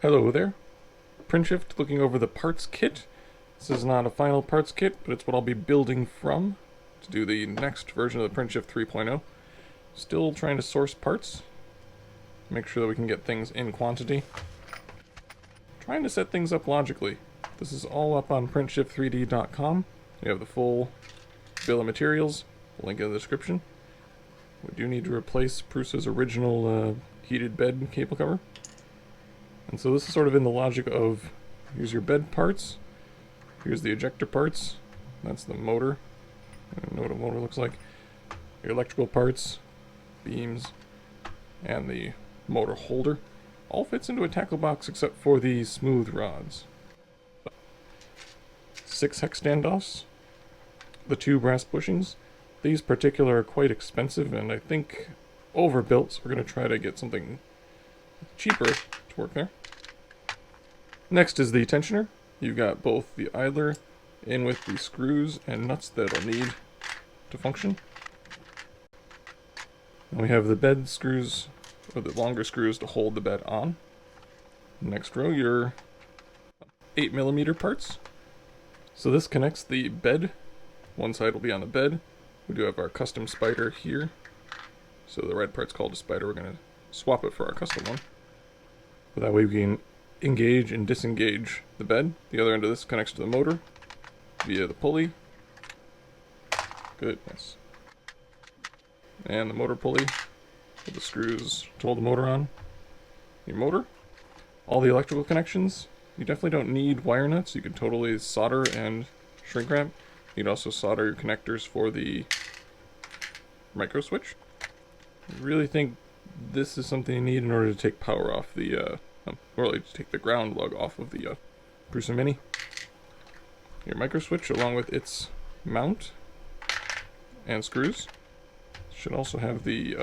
Hello there. PrintShift looking over the parts kit. This is not a final parts kit, but it's what I'll be building from to do the next version of the PrintShift 3.0. Still trying to source parts, make sure that we can get things in quantity. Trying to set things up logically. This is all up on printshift3d.com. We have the full bill of materials, link in the description. We do need to replace Prusa's original heated bed cable cover. And so this is sort of in the logic of, here's your bed parts, here's the ejector parts, that's the motor, I don't know what a motor looks like, your electrical parts, beams, and the motor holder. All fits into a tackle box except for the smooth rods. 6 hex standoffs, the 2 brass bushings. These particular are quite expensive and I think overbuilt, so we're going to try to get something cheaper to work there. Next is the tensioner. You've got both the idler in with the screws and nuts that I'll need to function. And we have the bed screws, or the longer screws to hold the bed on. Next row, your 8mm parts. So this connects the bed. One side will be on the bed. We do have our custom spider here. So the red part's called a spider. We're going to swap it for our custom one. But that way we can engage and disengage the bed. The other end of this connects to the motor via the pulley. Goodness. And the motor pulley with the screws to hold the motor on. Your motor. All the electrical connections. You definitely don't need wire nuts. You can totally solder and shrink wrap. You can also solder your connectors for the micro switch. I really think this is something you need in order to take power off the or like to take the ground lug off of the Prusa Mini. Your micro switch along with its mount and screws. Should also have the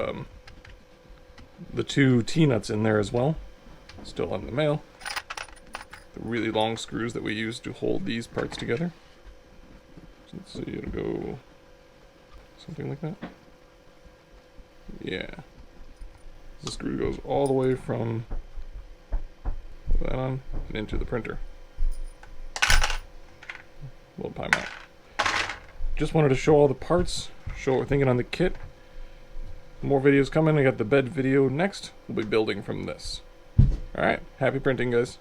2 T-nuts in there as well. Still in the mail. The really long screws that we use to hold these parts together. So let's see, it'll go something like that. Yeah. The screw goes all the way from that on and into the printer. Little timeout. Just wanted to show all the parts, show what we're thinking on the kit. More videos coming. I got the bed video next. We'll be building from this. Alright, happy printing, guys.